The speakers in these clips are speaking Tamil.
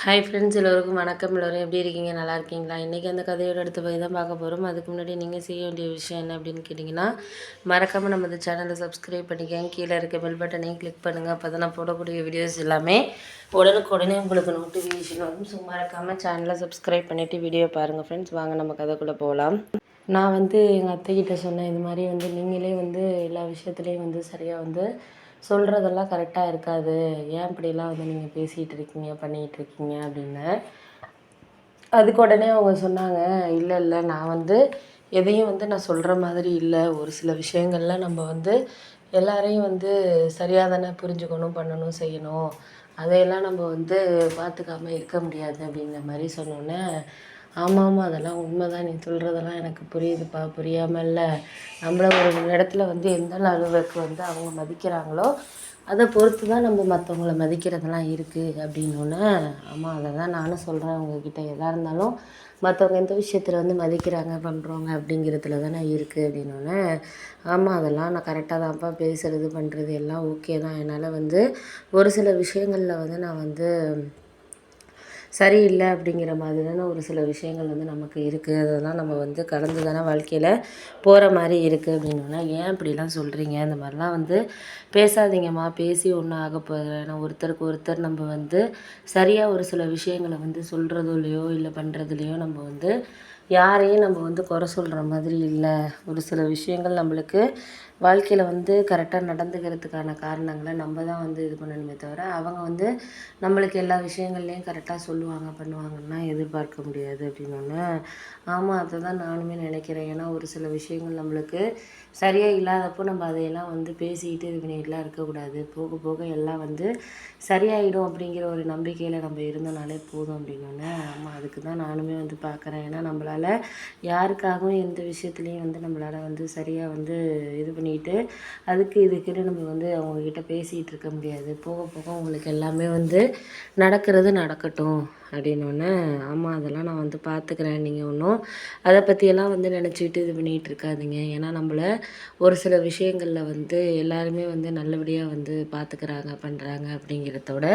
ஹாய் ஃப்ரெண்ட்ஸ், எல்லோருக்கும் வணக்கம். எல்லோரும் எப்படி இருக்கீங்க? நல்லா இருக்கீங்களா? இன்றைக்கி அந்த கதையோட அடுத்த போய் தான் பார்க்க போகிறோம். அதுக்கு முன்னாடி நீங்கள் செய்ய வேண்டிய விஷயம் என்ன அப்படின்னு கேட்டிங்கன்னா, மறக்காமல் நம்ம இந்த சேனலை சப்ஸ்கிரைப் பண்ணிக்கங்க. கீழே இருக்க பெல் பட்டனையும் கிளிக் பண்ணுங்கள். அப்போ தான் நான் போடக்கூடிய வீடியோஸ் எல்லாமே உடனுக்குடனே உங்களுக்கு நோட்டிஃபிகேஷன் வரும். ஸோ மறக்காமல் சேனலை சப்ஸ்கிரைப் பண்ணிவிட்டு வீடியோ பாருங்கள் ஃப்ரெண்ட்ஸ். வாங்க நம்ம கதைக்குள்ளே போகலாம். நான் எங்கள் அத்தைக்கிட்ட சொன்னேன், இது மாதிரி நீங்களே எல்லா விஷயத்துலேயும் சரியாக சொல்கிறதெல்லாம் கரெக்டாக இருக்காது. ஏன் இப்படிலாம் நீங்கள் பேசிகிட்டு இருக்கீங்க, பண்ணிகிட்டு இருக்கீங்க அப்படின்னு. அதுக்கு உடனே அவங்க சொன்னாங்க, இல்லை இல்லை, நான் எதையும் நான் சொல்கிற மாதிரி இல்லை. ஒரு சில விஷயங்கள்லாம் நம்ம எல்லாரையும் சரியாக தானே புரிஞ்சுக்கணும், பண்ணணும், செய்யணும். அதையெல்லாம் நம்ம பார்த்துக்காம இருக்க முடியாது அப்படின்ற மாதிரி சொன்னோன்னே, ஆமாம் அதெல்லாம் உண்மை தான், நீ சொல்கிறதெல்லாம் எனக்கு புரியுதுப்பா, புரியாமல் இல்லை. நம்மளை ஒரு இடத்துல எந்த அளவுக்கு அவங்க மதிக்கிறாங்களோ அதை பொறுத்து தான் நம்ம மற்றவங்கள மதிக்கிறதெல்லாம் இருக்குது அப்படின்னோடனே, ஆமாம் அதை தான் நானும் சொல்கிறேன் அவங்கக்கிட்ட. எதாக இருந்தாலும் மற்றவங்க எந்த விஷயத்தில் மதிக்கிறாங்க, பண்ணுறாங்க அப்படிங்கிறதுல தானே இருக்குது அப்படின்னோடனே, ஆமாம் அதெல்லாம் நான் கரெக்டாக தான்ப்பா பேசுகிறது, பண்ணுறது எல்லாம் ஓகே தான். என்னால் ஒரு சில விஷயங்களில் நான் சரியில்லை அப்படிங்கிற மாதிரி தானே ஒரு சில விஷயங்கள் நமக்கு இருக்குது. அதெல்லாம் நம்ம கடந்து தானே வாழ்க்கையில் போகிற மாதிரி இருக்குது அப்படின்னோன்னா, ஏன் இப்படிலாம் சொல்கிறீங்க? இந்த மாதிரிலாம் பேசாதீங்கம்மா, பேசி ஒன்றும் ஆக போகிற. ஏன்னா ஒருத்தருக்கு ஒருத்தர் நம்ம சரியாக ஒரு சில விஷயங்களை சொல்கிறதுலையோ இல்லை பண்ணுறதுலையோ நம்ம யாரையும் நம்ம குறை சொல்கிற மாதிரி இல்லை. ஒரு சில விஷயங்கள் நம்மளுக்கு வாழ்க்கையில் கரெக்டாக நடந்துக்கிறதுக்கான காரணங்களை நம்ம தான் இது பண்ணணுமே தவிர, அவங்க நம்மளுக்கு எல்லா விஷயங்கள்லேயும் கரெக்டாக சொல்லுவாங்க, பண்ணுவாங்கன்னா எதிர்பார்க்க முடியாது அப்படின்னோடனே, ஆமாம் அதை தான் நானுமே நினைக்கிறேன். ஏன்னா ஒரு சில விஷயங்கள் நம்மளுக்கு சரியாக இல்லாதப்போ நம்ம அதையெல்லாம் பேசிக்கிட்டு இது பண்ணிகிட்டுலாம் இருக்கக்கூடாது. போக போக எல்லாம் சரியாயிடும் அப்படிங்கிற ஒரு நம்பிக்கையில் நம்ம இருந்தோனாலே போதும் அப்படின்னோடனே, ஆமாம் அதுக்கு தான் நானுமே பார்க்குறேன். ஏன்னா நம்மளால் யாருக்காகவும் எந்த விஷயத்துலேயும் நம்மளால் சரியாக இது பண்ணிக்கிட்டு அதுக்கு இதுக்குன்னு நம்ம அவங்கக்கிட்ட பேசிகிட்டு இருக்க முடியாது. போக போக உங்களுக்கு எல்லாமே நடக்கிறது நடக்கட்டும் அப்படின்னோடனே, ஆமாம் அதெல்லாம் நான் பார்த்துக்கிறேன். நீங்கள் ஒன்றும் அதை பற்றியெல்லாம் நினச்சிக்கிட்டு இது பண்ணிகிட்டு இருக்காதீங்க. ஏன்னா நம்மளை ஒரு சில விஷயங்களில் எல்லாருமே நல்லபடியாக பார்த்துக்கிறாங்க, பண்ணுறாங்க அப்படிங்கிறதோட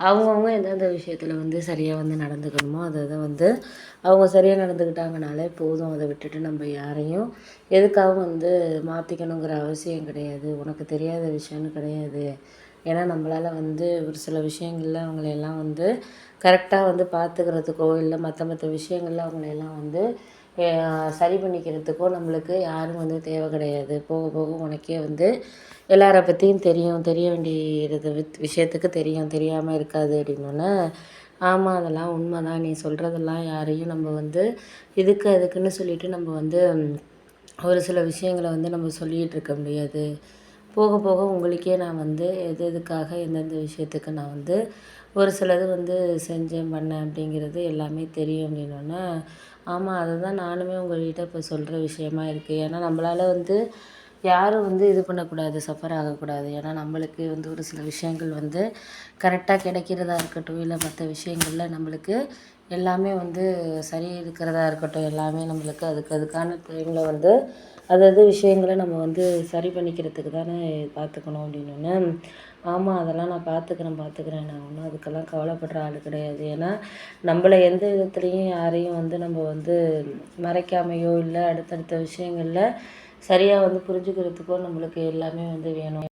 அவங்கவுங்க எந்தெந்த விஷயத்தில் சரியாக நடந்துக்கணுமோ அதை அவங்க சரியாக நடந்துக்கிட்டாங்கனாலே போதும். அதை விட்டுட்டு நம்ம யாரையும் எதுக்காகவும் மாற்றிக்கணுங்கிற அவசியம் கிடையாது. உனக்கு தெரியாத விஷயம்னு கிடையாது. ஏன்னா நம்மளால் ஒரு சில விஷயங்களில் அவங்களையெல்லாம் கரெக்டாக பார்த்துக்கிறதுக்கோ இல்லை மற்ற விஷயங்களில் அவங்களையெல்லாம் சரி பண்ணிக்கிறதுக்கோ நம்மளுக்கு யாரும் தேவை கிடையாது. போக போக உனக்கே எல்லாரை பற்றியும் தெரியும், தெரிய வேண்டியது விஷயத்துக்கு தெரியும், தெரியாமல் இருக்காது அப்படின்னோடனே, ஆமாம் அதெல்லாம் உண்மை தான். நீ சொல்கிறதெல்லாம் யாரையும் நம்ம இதுக்கு அதுக்குன்னு சொல்லிவிட்டு நம்ம ஒரு சில விஷயங்களை நம்ம சொல்லிகிட்டு இருக்க முடியாது. போக போக உங்களுக்கே நான் எது எதுக்காக எந்தெந்த விஷயத்துக்கு நான் ஒரு சிலது செஞ்சேன், பண்ணேன் அப்படிங்கிறது எல்லாமே தெரியும் அப்படின்னோடனே, ஆமாம் அதை தான் நானுமே உங்கள்கிட்ட இப்போ சொல்கிற விஷயமா இருக்குது. ஏன்னா நம்மளால் யாரும் இது பண்ணக்கூடாது, சஃபர் ஆகக்கூடாது. ஏன்னா நம்மளுக்கு ஒரு சில விஷயங்கள் கரெக்டாக கிடைக்கிறதா இருக்கட்டும், இல்லை மற்ற விஷயங்களில் நம்மளுக்கு எல்லாமே சரி இருக்கிறதா இருக்கட்டும், எல்லாமே நம்மளுக்கு அதுக்கான டைமில் அதாவது விஷயங்களை நம்ம சரி பண்ணிக்கிறதுக்கு தானே பார்த்துக்கணும் அப்படின்னோடனே, ஆமாம் அதெல்லாம் நான் பார்த்துக்கிறேன். நான் ஒன்றும் அதுக்கெல்லாம் கவலைப்படுற ஆள் கிடையாது. ஏன்னா நம்மளை எந்த விதத்துலேயும் யாரையும் நம்ம மறைக்காமையோ இல்லை அடுத்தடுத்த விஷயங்களில் சரியாக புரிஞ்சுக்கிறதுக்கோ நம்மளுக்கு எல்லாமே வேணும்.